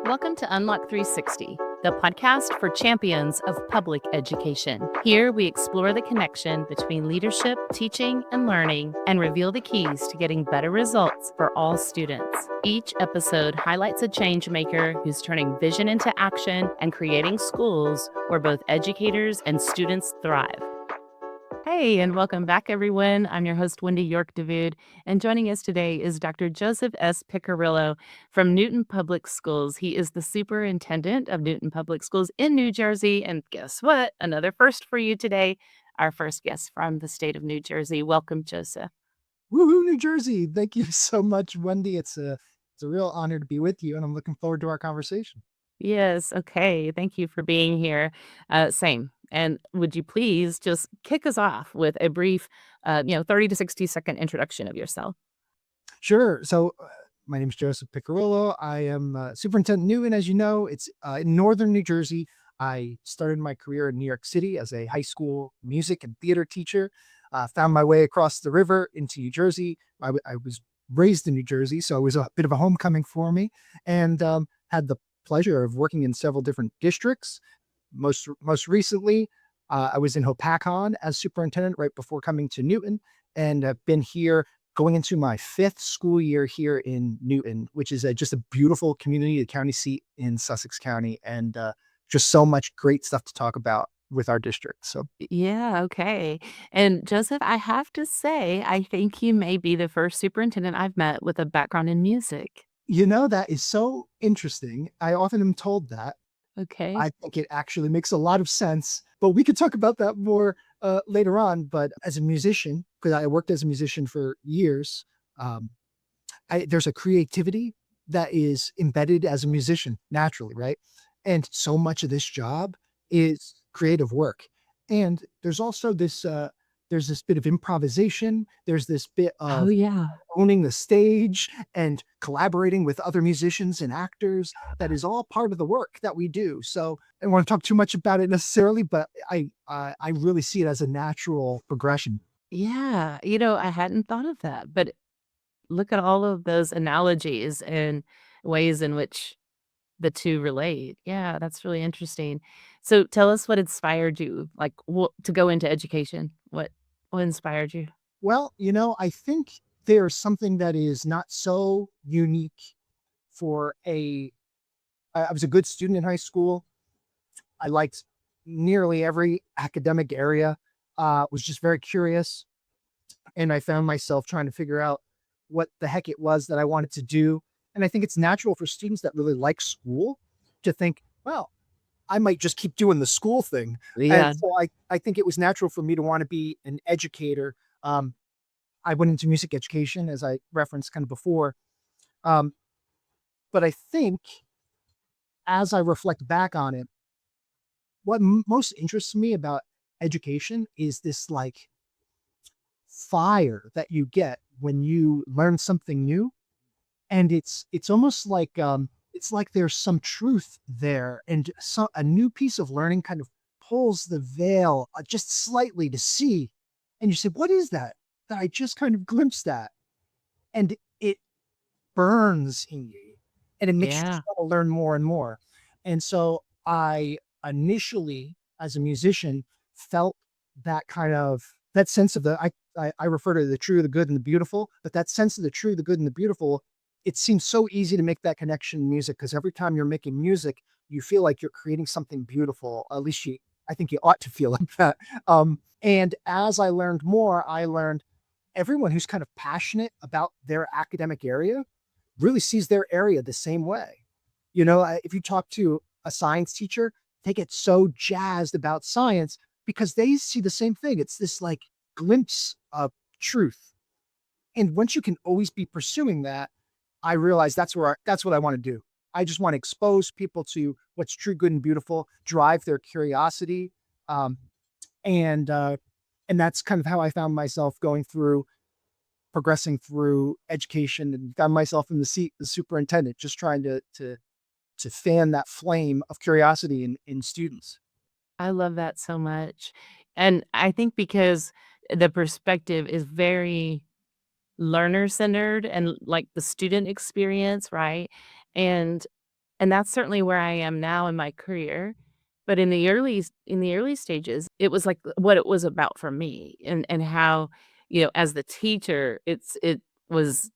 Welcome to Unlock 360, the podcast for champions of public education. Here we explore the connection between leadership, teaching, and learning, and reveal the keys to getting better results for all students. Each episode highlights a change maker who's turning vision into action and creating schools where both educators and students thrive. Hey, and welcome back, everyone. I'm your host, Wendy York Davoud, and joining us today is Dr. Joseph S. Piccirillo from Newton Public Schools. He is the superintendent of Newton Public Schools in New Jersey, and guess what? Another first for you today, our first guest from the state of New Jersey. Welcome, Joseph. Woohoo, New Jersey. Thank you so much, Wendy. It's a real honor to be with you, and I'm looking forward to our conversation. Yes, okay. Thank you for being here. Same. And would you please just kick us off with a brief, 30 to 60-second introduction of yourself? Sure. My name is Joseph Piccirillo. I am Superintendent Newton, as you know. It's in northern New Jersey. I started my career in New York City as a high school music and theater teacher. Found my way across the river into New Jersey. I was raised in New Jersey, so it was a bit of a homecoming for me, and had the pleasure of working in several different districts. Most recently, I was in Hopakon as superintendent right before coming to Newton, and I've been here going into my fifth school year here in Newton, which is just a beautiful community, the county seat in Sussex County, and just so much great stuff to talk about with our district. So, Yeah, okay. And Joseph, I have to say, I think you may be the first superintendent I've met with a background in music. that is so interesting. I often am told that. Okay. I think it actually makes a lot of sense, but we could talk about that more later on. But as a musician, because I worked as a musician for years, um, there's a creativity that is embedded as a musician naturally, right? And so much of this job is creative work. And there's this bit of improvisation. There's this bit Oh, of yeah. owning the stage and collaborating with other musicians and actors. That is all part of the work that we do. So I don't want to talk too much about it necessarily, but I really see it as a natural progression. Yeah. I hadn't thought of that, but look at all of those analogies and ways in which the two relate. Yeah, that's really interesting. So tell us what inspired you, like, to go into education. What inspired you? Well, I think there's something that is not so unique for I was a good student in high school. I liked nearly every academic area. Was just very curious, and I found myself trying to figure out what the heck it was that I wanted to do. And I think it's natural for students that really like school to think, well, I might just keep doing the school thing. And Yeah. so I think it was natural for me to want to be an educator. Um, I went into music education, as I referenced kind of before. Um, but I think as I reflect back on it, what most interests me about education is this like fire that you get when you learn something new. And it's almost like it's like there's some truth there, and so a new piece of learning kind of pulls the veil just slightly to see, and you say, what is that I just kind of glimpsed at? And it burns in you, and it makes you just Yeah. want to learn more and more. And so I initially, as a musician, felt that sense of I refer to the true, the good, and the beautiful, but that sense of the true, the good, and the beautiful, it seems so easy to make that connection in music because every time you're making music, you feel like you're creating something beautiful. At least I think you ought to feel like that. And as I learned more, I learned everyone who's kind of passionate about their academic area really sees their area the same way. If you talk to a science teacher, they get so jazzed about science because they see the same thing. It's this like glimpse of truth. And once you can always be pursuing that, I realize that's what I want to do. I just want to expose people to what's true, good, and beautiful, drive their curiosity, um, and and that's kind of how I found myself progressing through education, and found myself in the seat as superintendent, just trying to fan that flame of curiosity in students. I love that so much. And I think because the perspective is very learner centered and like the student experience, right? And And that's certainly where I am now in my career. But in the early stages, it was like what it was about for me and how, as the teacher, was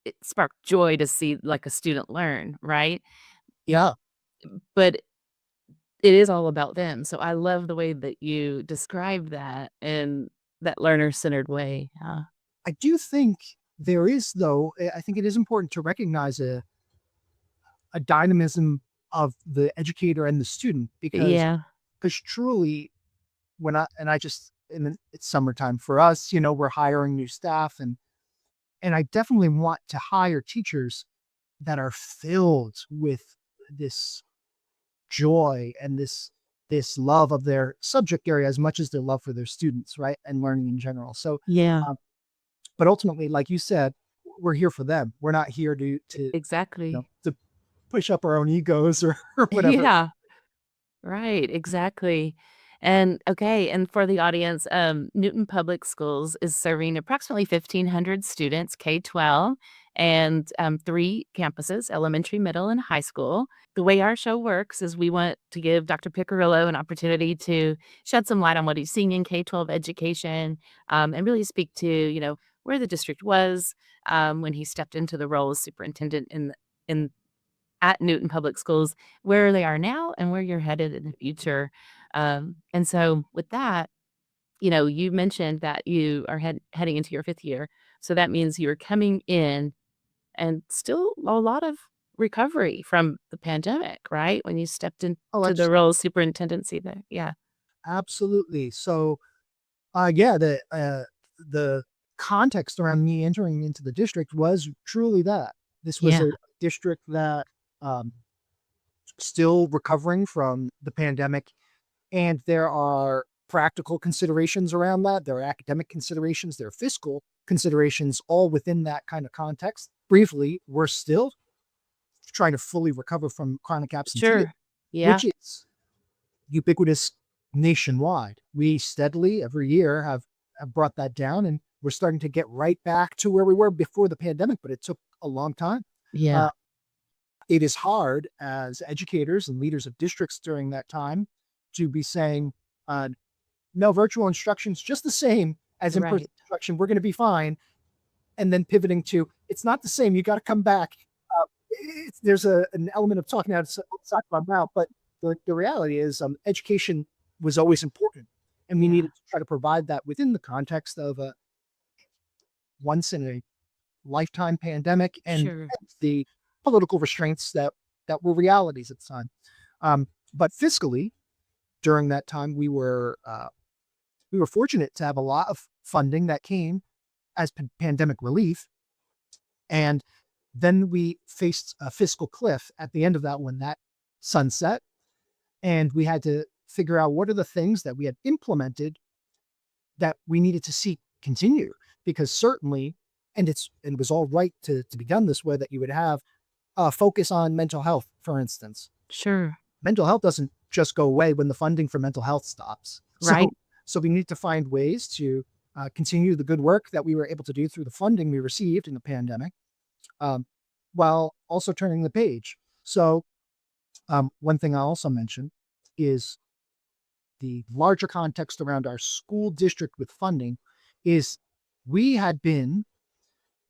it sparked joy to see like a student learn, right? Yeah, But it is all about them. So I love the way that you describe that in that learner-centered way. I do think there is, though, I think it is important to recognize a dynamism of the educator and the student Yeah. because truly when I just it's summertime for us, we're hiring new staff and I definitely want to hire teachers that are filled with this joy and this love of their subject area as much as their love for their students, right? And learning in general. So, Yeah. um, but ultimately, like you said, we're here for them. We're not here Exactly. to push up our own egos or whatever. Yeah. Right, exactly. And okay, and for the audience, Newton Public Schools is serving approximately 1,500 students, K-12, and 3 campuses, elementary, middle, and high school. The way our show works is we want to give Dr. Piccirillo an opportunity to shed some light on what he's seeing in K-12 education, and really speak to, where the district was when he stepped into the role as superintendent in at Newton Public Schools, where they are now and where you're headed in the future. And so with that, you mentioned that you are heading into your 5th year. So that means you're coming in and still a lot of recovery from the pandemic, right? When you stepped into Oh, the role of superintendency there. Yeah. absolutely. So, yeah, the context around me entering into the district was truly that. This was Yeah. a district that um, still recovering from the pandemic, and there are practical considerations around that. There are academic considerations, there are fiscal considerations, all within that kind of context. Briefly, we're still trying to fully recover from chronic absenteeism, Sure. Yeah. which is ubiquitous nationwide. We steadily every year have brought that down, and we're starting to get right back to where we were before the pandemic, but it took a long time. Yeah. Uh, it is hard as educators and leaders of districts during that time to be saying, uh, no, virtual instruction's just the same as in-person Right. instruction. We're going to be fine. And then pivoting to, it's not the same. You got to come back. There's an element of talking outside of our mouth, but the reality is education was always important. And we Yeah. needed to try to provide that within the context of a once in a lifetime pandemic Sure. and the political restraints that were realities at the time. But fiscally, during that time, we were fortunate to have a lot of funding that came as pandemic relief, and then we faced a fiscal cliff at the end of that when that sunset, and we had to figure out what are the things that we had implemented that we needed to see continue because certainly and it was all right to be done this way that you would have a focus on mental health, for instance. Sure. Mental health doesn't just go away when the funding for mental health stops. Right. So we need to find ways to continue the good work that we were able to do through the funding we received in the pandemic, um, while also turning the page. So one thing I also mentioned is the larger context around our school district with funding is we had been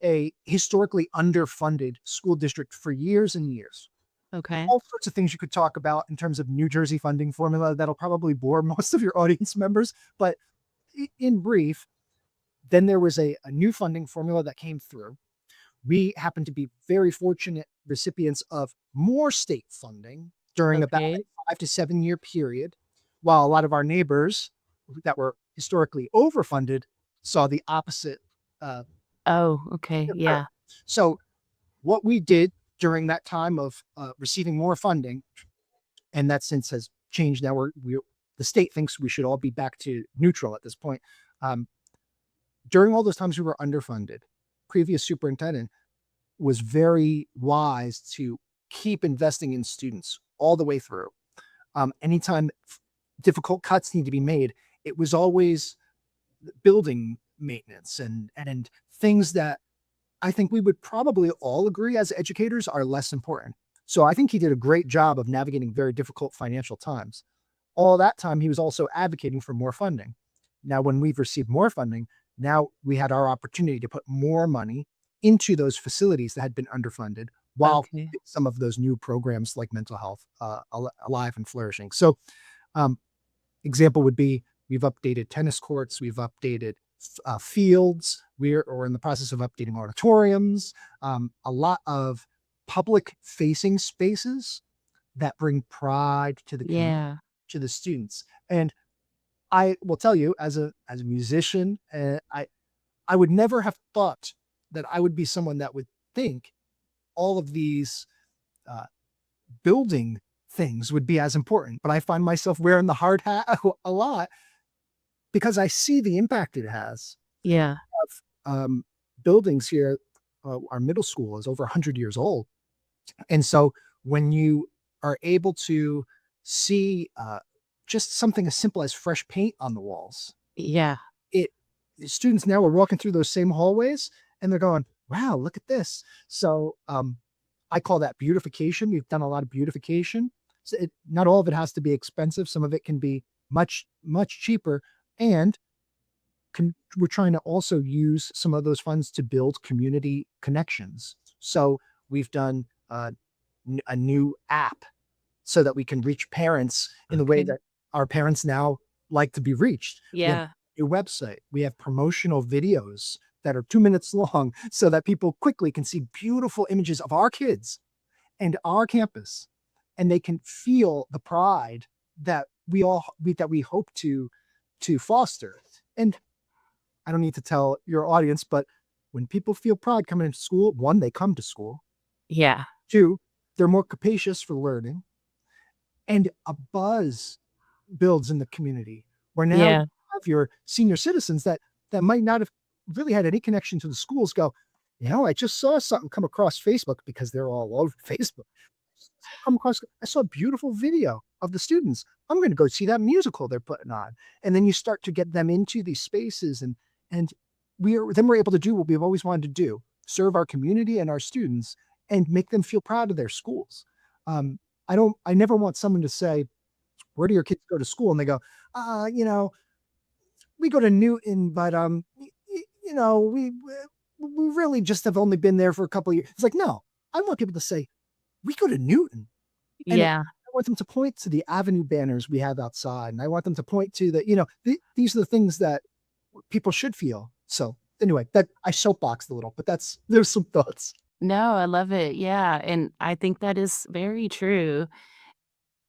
a historically underfunded school district for years and years. Okay. All sorts of things you could talk about in terms of New Jersey funding formula that'll probably bore most of your audience members. But in brief, then there was a new funding formula that came through. We happened to be very fortunate recipients of more state funding during about a Okay. 5 to 7 year period, while a lot of our neighbors that were historically overfunded saw the opposite uh, Oh, okay. occur. Yeah. So what we did during that time of receiving more funding, and that since has changed now, the state thinks we should all be back to neutral at this point. Um, during all those times we were underfunded, previous superintendent was very wise to keep investing in students all the way through. Anytime difficult cuts need to be made, it was always building maintenance and things that I think we would probably all agree as educators are less important. So I think he did a great job of navigating very difficult financial times. All that time, he was also advocating for more funding. Now, when we've received more funding, now we had our opportunity to put more money into those facilities that had been underfunded while Okay. some of those new programs like mental health alive and flourishing. So, um, example would be we've updated tennis courts, we've updated fields, we're in the process of updating auditoriums, a lot of public facing spaces that bring pride to the community, Yeah. to the students. And I will tell you, as a musician, I would never have thought that I would be someone that would think all of these uh, building things would be as important. But I find myself wearing the hard hat a lot because I see the impact it has. Yeah. Um, Buildings here, our middle school is over 100 years old. And so when you are able to see just something as simple as fresh paint on the walls, Yeah. it students now are walking through those same hallways and they're going, wow, look at this. So I call that beautification. We've done a lot of beautification. So not all of it has to be expensive. Some of it can be much cheaper. And we're trying to also use some of those funds to build community connections. So we've done a new app so that we can reach parents in the way Okay. that our parents now like to be reached. We have Yeah. a website. We have promotional videos that are 2 minutes long so that people quickly can see beautiful images of our kids and our campus, and they can feel the pride that we hope to foster. And I don't need to tell your audience, but when people feel pride coming into school, one, they come to school. Yeah. Two, they're more capacious for learning, and a buzz builds in the community where now you Yeah. have your senior citizens that might not have really had any connection to the schools go, I just saw something come across Facebook because they're all over Facebook. I saw a beautiful video of the students. I'm going to go see that musical they're putting on. And then you start to get them into these spaces and we're able to do what we've always wanted to do, serve our community and our students and make them feel proud of their schools. Um, I never want someone to say, where do your kids go to school? And they go, uh, you know, we go to Newton, but we really just have only been there for a couple of years. It's like, no, I want people to say, we go to Newton. And Yeah. I want them to point to the avenue banners we have outside. And I want them to point to these are the things that people should feel. So anyway, that I soapboxed a little, but there's some thoughts. No, I love it. Yeah, and I think that is very true.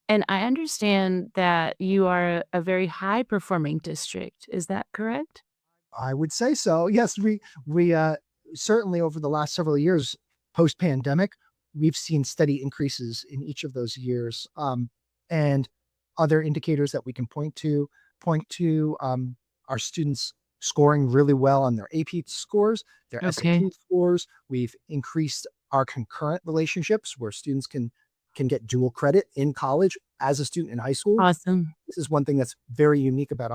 And I understand that you are a very high performing district. Is that correct? I would say so. Yes, we certainly over the last several years post pandemic, we've seen steady increases in each of those years. And other indicators that we can point to our students scoring really well on their AP scores, their Okay. SAT scores. We've increased our concurrent relationships where students can get dual credit in college as a student in high school. Awesome. This is one thing that's very unique about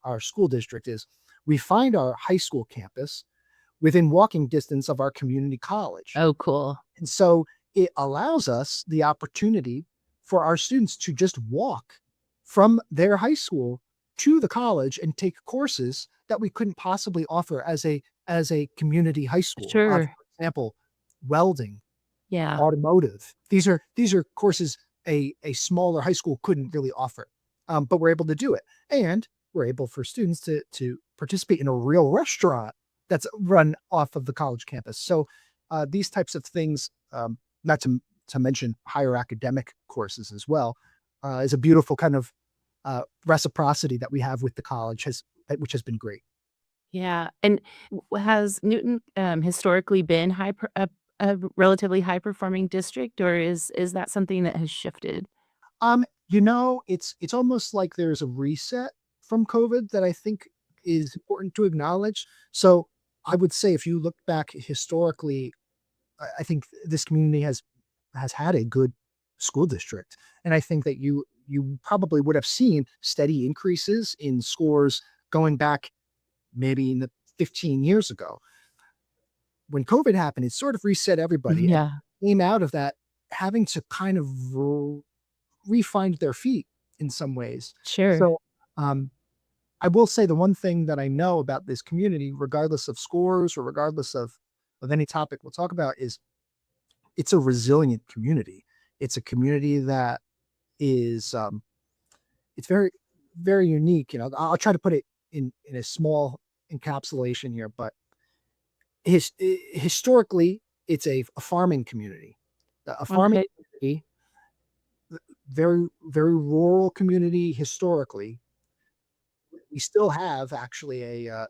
our school district is we find our high school campus within walking distance of our community college. Oh, cool. And so it allows us the opportunity for our students to just walk from their high school to the college and take courses that we couldn't possibly offer as a community high school. Sure. For example, welding, Yeah. automotive. These are courses a smaller high school couldn't really offer, but we're able to do it, and we're able for students to participate in a real restaurant that's run off of the college campus. So these types of things, not to mention higher academic courses as well, is a beautiful kind of reciprocity that we have with the college which has been great. Yeah, and has Newton, historically been a relatively high performing district, or is that something that has shifted? It's almost like there's a reset from COVID that I think is important to acknowledge. So I would say if you look back historically, I think this community has had a good school district. And I think that you probably would have seen steady increases in scores going back maybe in the 15 years ago. When COVID happened, it sort of reset everybody and Yeah. came out of that having to kind of re-find their feet in some ways. Sure. So, um, I will say the one thing that I know about this community, regardless of scores or regardless of any topic we'll talk about, is it's a resilient community. It's a community that is it's very, very unique. You know, I'll try to put it in a small encapsulation here, but historically, it's a farming community. A farming Okay. community, very, very rural community historically. We still have actually a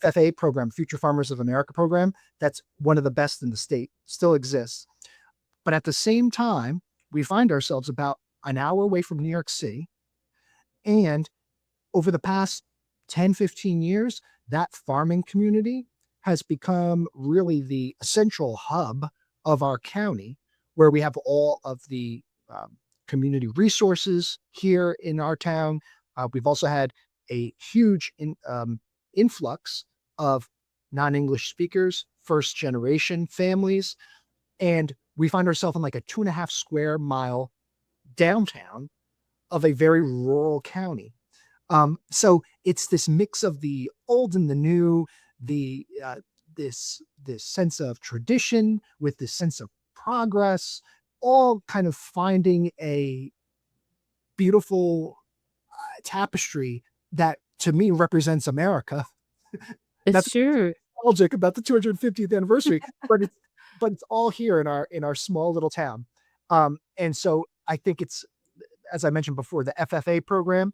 FFA program, Future Farmers of America program, that's one of the best in the state, still exists. But at the same time, we find ourselves about an hour away from New York City. And over the past 10, 15 years, that farming community has become really the essential hub of our county, where we have all of the community resources here in our town. We've also had a huge influx of non English speakers, first generation families. And we find ourselves in like a 2.5 square mile downtown of a very rural county. So it's this mix of the old and the new, the this sense of tradition with this sense of progress, all kind of finding a beautiful tapestry that to me represents America. It's That's sure. nostalgic about the 250th anniversary, but it's all here in our small little town. And so I think it's, as I mentioned before, the FFA program.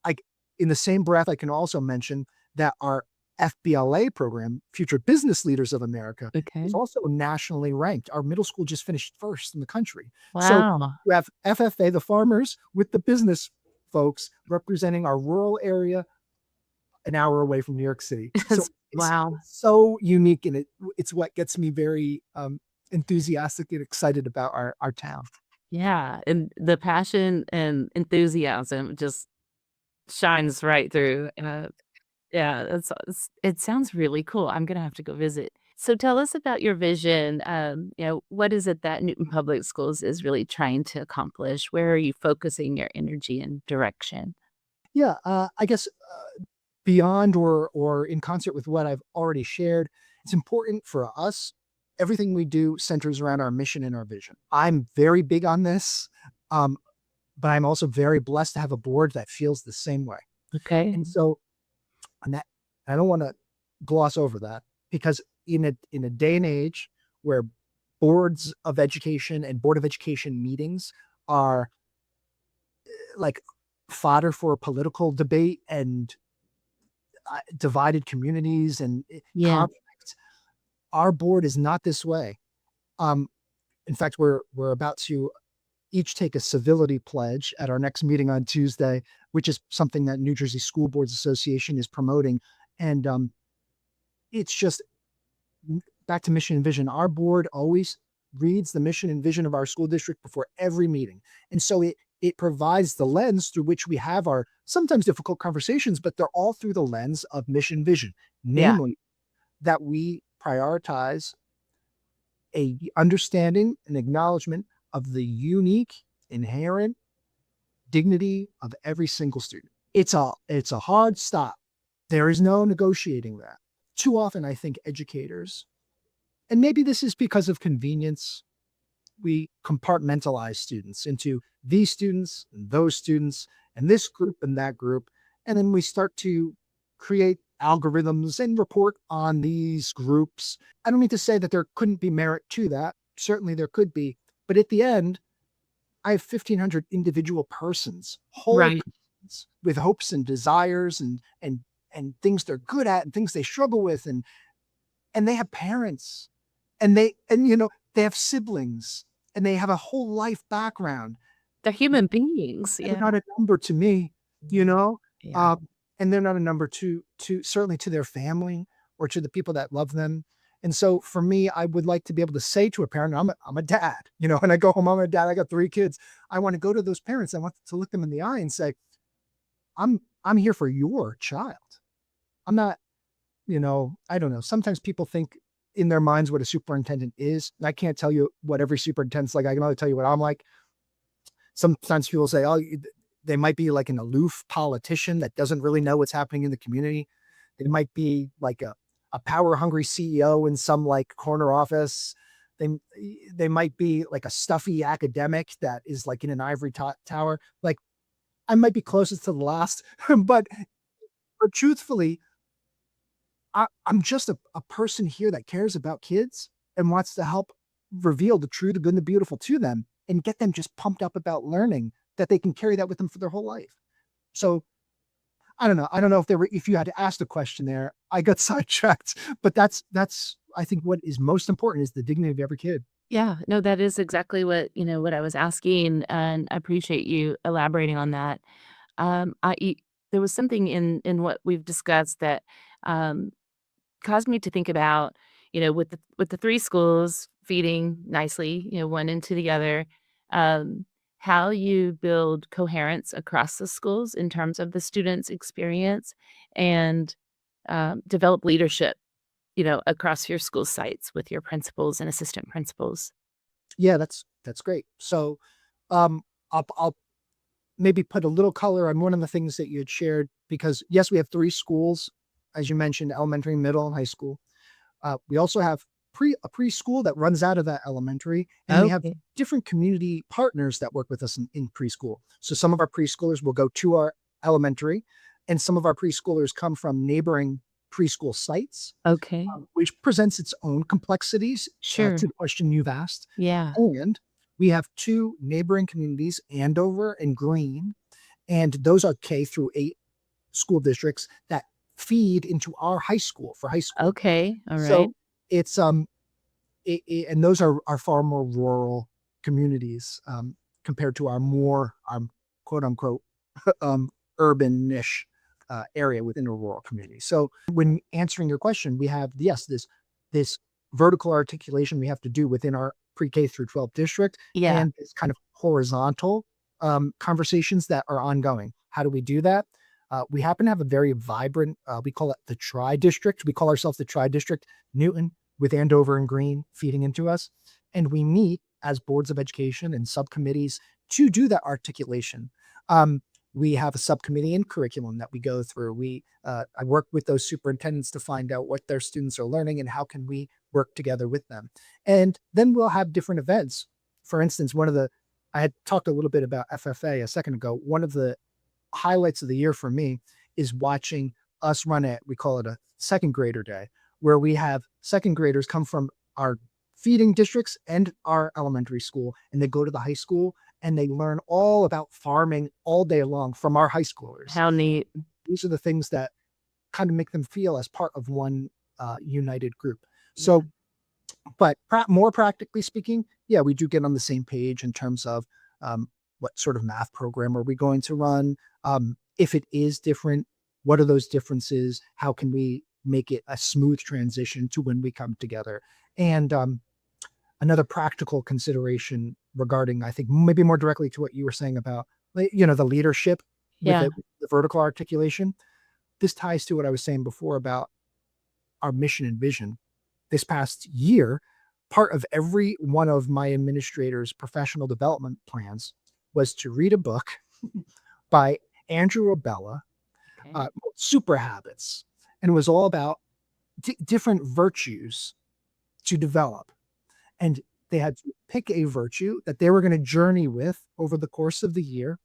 I In the same breath, I can also mention that our FBLA program, Future Business Leaders of America, is Okay. also nationally ranked. Our middle school just finished first in the country. So Wow. you have FFA, the farmers, with the business folks representing our rural area an hour away from New York City. So Wow. it's so unique, and it's what gets me very enthusiastic and excited about our town. Yeah, and the passion and enthusiasm just shines right through. Yeah, it sounds really cool. I'm gonna have to go visit. So tell us about your vision. What is it that Newton Public Schools is really trying to accomplish? Where are you focusing your energy and direction? Yeah, I guess beyond or in concert with what I've already shared, it's important for us. Everything we do centers around our mission and our vision. I'm very big on this, um, but I'm also very blessed to have a board that feels the same way. Okay. And so, on that, I don't want to gloss over that, because in a day and age where boards of education and board of education meetings are like fodder for political debate and divided communities and Yeah. conflict. Our board is not this way. Um, in fact, we're about to each take a civility pledge at our next meeting on Tuesday, which is something that New Jersey School Boards Association is promoting. And it's just back to mission and vision. Our board always reads the mission and vision of our school district before every meeting, and so it provides the lens through which we have our sometimes difficult conversations, but they're all through the lens of mission vision, Yeah. namely that we prioritize a understanding and acknowledgement of the unique inherent dignity of every single student. It's a hard stop. There is no negotiating that. Too often, I think educators, and maybe this is because of convenience, we compartmentalize students into these students and those students and this group and that group. And then we start to create algorithms and report on these groups. I don't mean to say that there couldn't be merit to that. Certainly there could be. But at the end, I have 1,500 individual persons, whole Right. persons with hopes and desires and things they're good at and things they struggle with. And they have parents and they have siblings and they have a whole life background. They're human beings. They're Yeah. not a number to me, you know? Yeah. Um, and they're not a number to certainly to their family or to the people that love them. And so for me, I would like to be able to say to a parent, I'm a dad, and I go home, I'm a dad, I got 3 kids. I want to go to those parents. I want to look them in the eye and say, I'm here for your child. I'm not, I don't know. Sometimes people think in their minds what a superintendent is. And I can't tell you what every superintendent's like. I can only tell you what I'm like. Sometimes people say, oh, they might be like an aloof politician that doesn't really know what's happening in the community. They might be like a power hungry CEO in some like corner office. They, they might be like a stuffy academic that is like in an ivory tower. Like I might be closest to the last, but, but truthfully, I'm just a person here that cares about kids and wants to help reveal the true, the good, and the beautiful to them and get them just pumped up about learning that they can carry that with them for their whole life. So I don't know. I don't know if you had to ask the question there. I got sidetracked, but that's I think what is most important is the dignity of every kid. Yeah, no, that is exactly what I was asking, and I appreciate you elaborating on that. There was something in what we've discussed that, um, caused me to think about, with the 3 schools feeding nicely, one into the other, um, how you build coherence across the schools in terms of the students' experience and, develop leadership, across your school sites with your principals and assistant principals. Yeah, that's great. So um I'll maybe put a little color on one of the things that you had shared because yes, we have 3 schools, as you mentioned, elementary, middle, and high school. We also have a preschool that runs out of that elementary, and we have Okay. different community partners that work with us in preschool. So some of our preschoolers will go to our elementary, and some of our preschoolers come from neighboring preschool sites, Okay. which presents its own complexities Sure. to the question you've asked. Yeah. And we have 2 neighboring communities, Andover and Greene, and those are K through 8 school districts that feed into our high school for high school. Okay. Alright. So it's and those are far more rural communities compared to our more quote unquote urban-ish area within a rural community. So when answering your question, we have yes this vertical articulation we have to do within our pre-K through 12 district Yeah. and this kind of horizontal conversations that are ongoing. How do we do that? We happen to have a very vibrant, we call it the Tri District. We call ourselves the Tri District, Newton with Andover and Greene feeding into us. And we meet as boards of education and subcommittees to do that articulation. Um, we have a subcommittee in curriculum that we go through. I work with those superintendents to find out what their students are learning and how can we work together with them. And then we'll have different events. For instance, I had talked a little bit about FFA a second ago. One of the highlights of the year for me is watching us run we call it a second grader day, where we have second graders come from our feeding districts and our elementary school, and they go to the high school and they learn all about farming all day long from our high schoolers. How neat. These are the things that kind of make them feel as part of one united group. Yeah. So but more practically speaking, yeah, we do get on the same page in terms of what sort of math program are we going to run? If it is different, what are those differences? How can we make it a smooth transition to when we come together? And another practical consideration regarding, I think, maybe more directly to what you were saying about, the leadership with Yeah. the vertical articulation. This ties to what I was saying before about our mission and vision. This past year, part of every one of my administrator's professional development plans was to read a book by Andrew Abella, Okay. Super Habits, and it was all about different virtues to develop. And they had to pick a virtue that they were going to journey with over the course of the year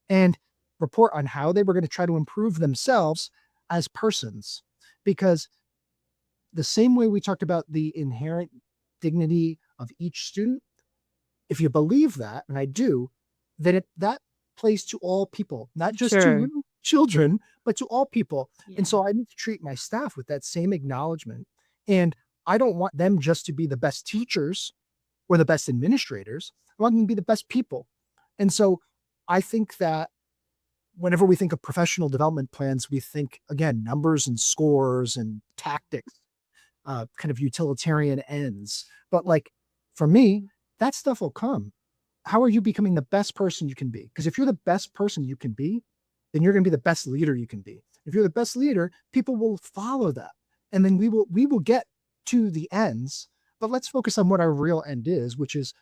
and report on how they were going to try to improve themselves as persons. Because the same way we talked about the inherent dignity of each student, if you believe that, and I do, then that plays to all people, not just to Sure. little children, but to all people. And Yeah. so I need to treat my staff with that same acknowledgement. And I don't want them just to be the best teachers or the best administrators. I want them to be the best people. And so I think that whenever we think of professional development plans, we think, again, numbers and scores and tactics, kind of utilitarian ends. But like for me, that stuff will come. How are you becoming the best person you can be? Because if you're the best person you can be, then you're going to be the best leader you can be. If you're the best leader, people will follow that. And then we will get to the ends, but let's focus on what our real end is, which is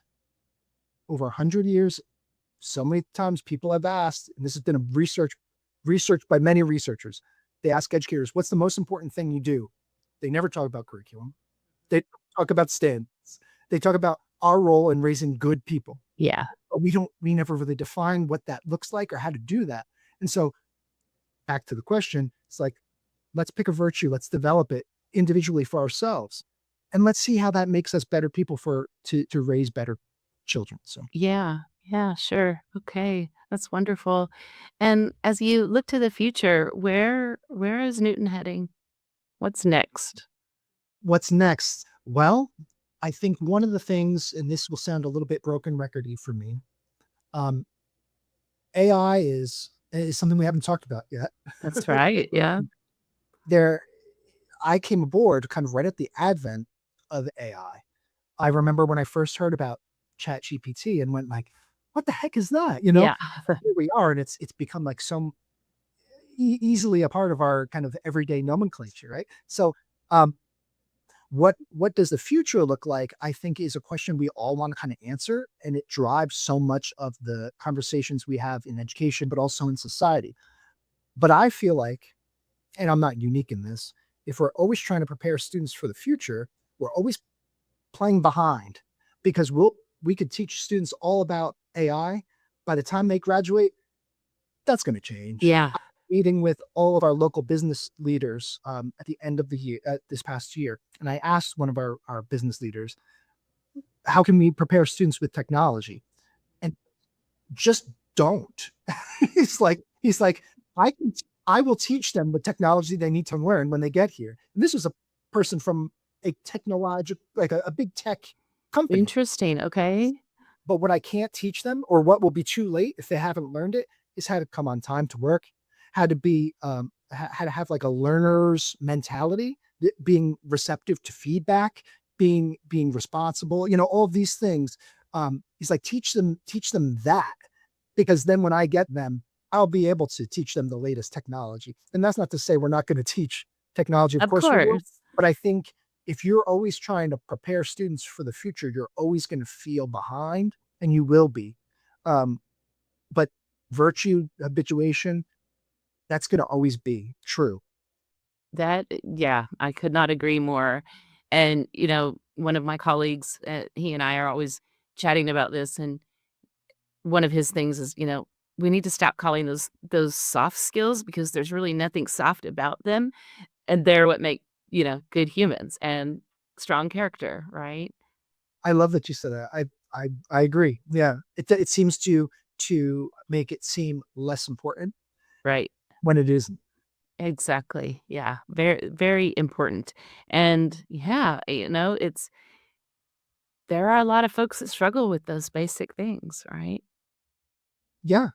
over 100 years. So many times people have asked, and this has been a research by many researchers. They ask educators, what's the most important thing you do? They never talk about curriculum. They talk about standards. They talk about our role in raising good people. Yeah. But we never really define what that looks like or how to do that. And so back to the question, it's like, let's pick a virtue, let's develop it individually for ourselves. And let's see how that makes us better people to raise better children. So Yeah. Yeah, sure. Okay. That's wonderful. And as you look to the future, where is Newton heading? What's next? what's next? Well, I think one of the things, and this will sound a little bit broken recordy for me, um, AI is something we haven't talked about yet. That's right. Yeah. There, I came aboard kind of right at the advent of AI. I remember when I first heard about Chat GPT and went like, "What the heck is that?" Yeah. Here we are, and it's become like so easily a part of our kind of everyday nomenclature, right? So, um, what does the future look like? I think is a question we all want to kind of answer, and it drives so much of the conversations we have in education, but also in society. But I feel like, and I'm not unique in this, if we're always trying to prepare students for the future, we're always playing behind because we could teach students all about AI. By the time they graduate, that's going to change. Yeah. Meeting with all of our local business leaders at the end of the year, this past year, and I asked one of our business leaders, "How can we prepare students with technology?" And just don't. he's like, I will teach them the technology they need to learn when they get here. And this was a person from a technological, like a big tech company. Interesting. Okay. But what I can't teach them, or what will be too late if they haven't learned it, is how to come on time to work, how to be, how to have like a learner's mentality, being receptive to feedback, being responsible. All of these things. He's like, teach them that, because then when I get them, I'll be able to teach them the latest technology. And that's not to say we're not going to teach technology. Of Of course we will. course. But I think if you're always trying to prepare students for the future, you're always going to feel behind, and you will be. Um, but virtue habituation, that's going to always be true. Yeah, I could not agree more. And, one of my colleagues, he and I are always chatting about this, and one of his things is, we need to stop calling those soft skills because there's really nothing soft about them, and they're what make, good humans and strong character, right? I love that you said that. I agree. Yeah, it seems to make it seem less important Right. when it isn't. Exactly. Yeah. Very, very important. And yeah, there are a lot of folks that struggle with those basic things, right? Yeah,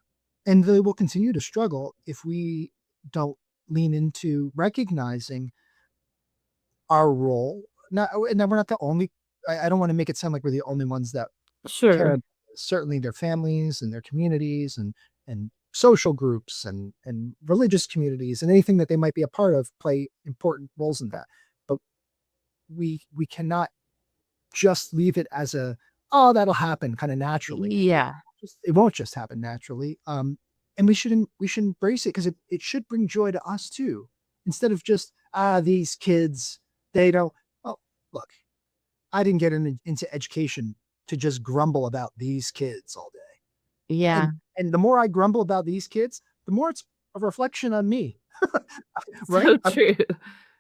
and they will continue to struggle if we don't lean into recognizing our role. Not, and we're not the only. I don't want to make it sound like we're the only ones that care. Sure. Certainly, their families and their communities and social groups and religious communities and anything that they might be a part of play important roles in that. But we cannot just leave it as a, oh, that'll happen kind of naturally. Yeah. It won't just happen naturally. And we should embrace it because it should bring joy to us too, instead of just, these kids, they don't. Well, look, I didn't get into education to just grumble about these kids all day. Yeah. And the more I grumble about these kids, the more it's a reflection on me, right? So true.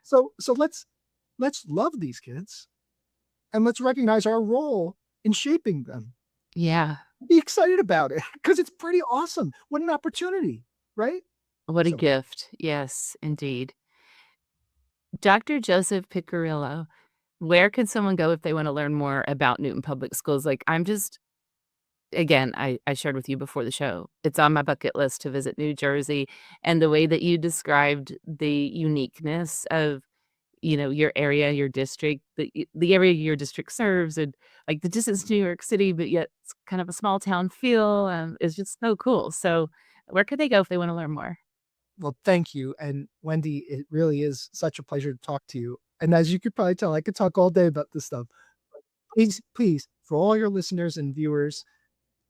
So let's love these kids, and let's recognize our role in shaping them. Yeah. Be excited about it because it's pretty awesome. What an opportunity, right? What a So gift. Yes, indeed. Dr. Joseph Piccirillo, where can someone go if they want to learn more about Newton Public Schools? Like, I'm just, again, I shared with you before the show. It's on my bucket list to visit New Jersey. And the way that you described the uniqueness of, your area, your district, the area your district serves, and like the distance to New York City, but yet it's kind of a small town feel, is just so cool. So, where could they go if they want to learn more? well, thank you. And Wendy, it really is such a pleasure to talk to you. And as you could probably tell, I could talk all day about this stuff. Please, for all your listeners and viewers,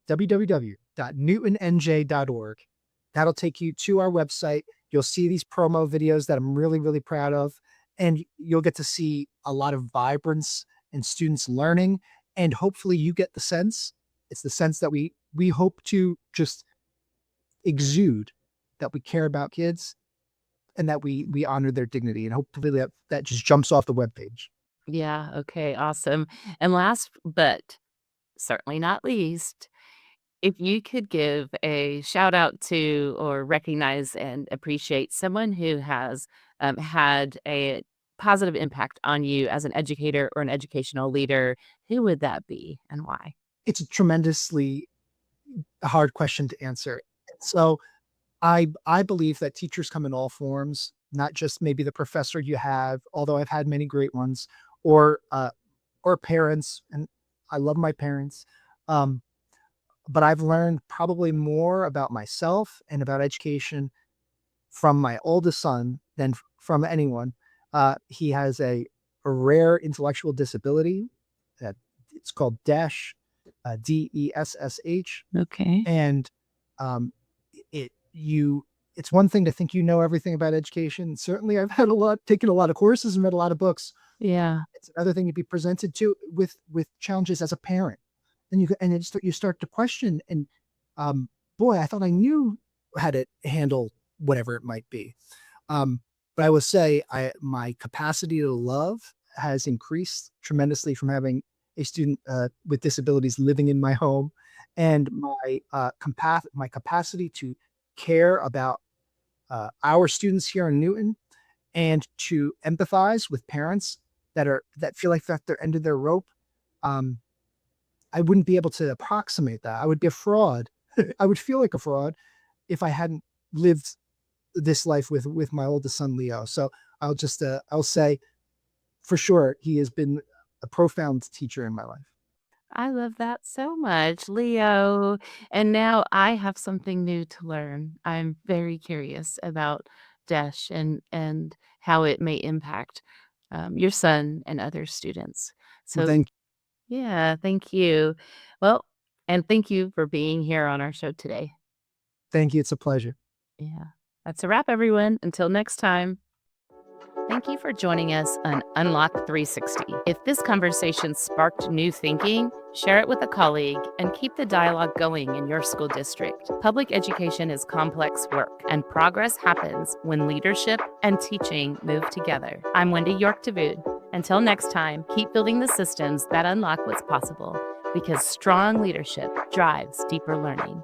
www.newtonnj.org. That'll take you to our website. You'll see these promo videos that I'm really, really proud of. And you'll get to see a lot of vibrance in students learning. And hopefully you get the sense, it's the sense that we hope to just exude, that we care about kids and that we honor their dignity. And hopefully that just jumps off the webpage. Yeah, okay, awesome. And last but certainly not least, if you could give a shout out to or recognize and appreciate someone who has had a positive impact on you as an educator or an educational leader, who would that be and why? It's a tremendously hard question to answer. So I believe that teachers come in all forms, not just maybe the professor you have, although I've had many great ones, or parents, and I love my parents. Um, but I've learned probably more about myself and about education from my oldest son than from anyone. He has a rare intellectual disability that it's called DESH, DESSH, Okay. and um, it you it's one thing to think you know everything about education. Certainly, I've taken a lot of courses and read a lot of books. Yeah. It's another thing to be presented to with challenges as a parent. And you start to question and, boy, I thought I knew how to handle whatever it might be. Um, but I will say my capacity to love has increased tremendously from having a student, with disabilities living in my home, and my capacity to care about, our students here in Newton and to empathize with parents that feel like that they're end of their rope. Um, I wouldn't be able to approximate that. I would be a fraud. I would feel like a fraud if I hadn't lived this life with my oldest son, Leo. So I'll say for sure he has been a profound teacher in my life. I love that so much, Leo. And now I have something new to learn. I'm very curious about Dash and how it may impact your son and other students. Well, So yeah, thank you. Well, and thank you for being here on our show today. thank you. It's a pleasure. Yeah, that's a wrap, everyone. Until next time. Thank you for joining us on Unlock 360. If this conversation sparked new thinking, share it with a colleague and keep the dialogue going in your school district. Public education is complex work, and progress happens when leadership and teaching move together. I'm Wendy York Davoud. Until next time, keep building the systems that unlock what's possible, because strong leadership drives deeper learning.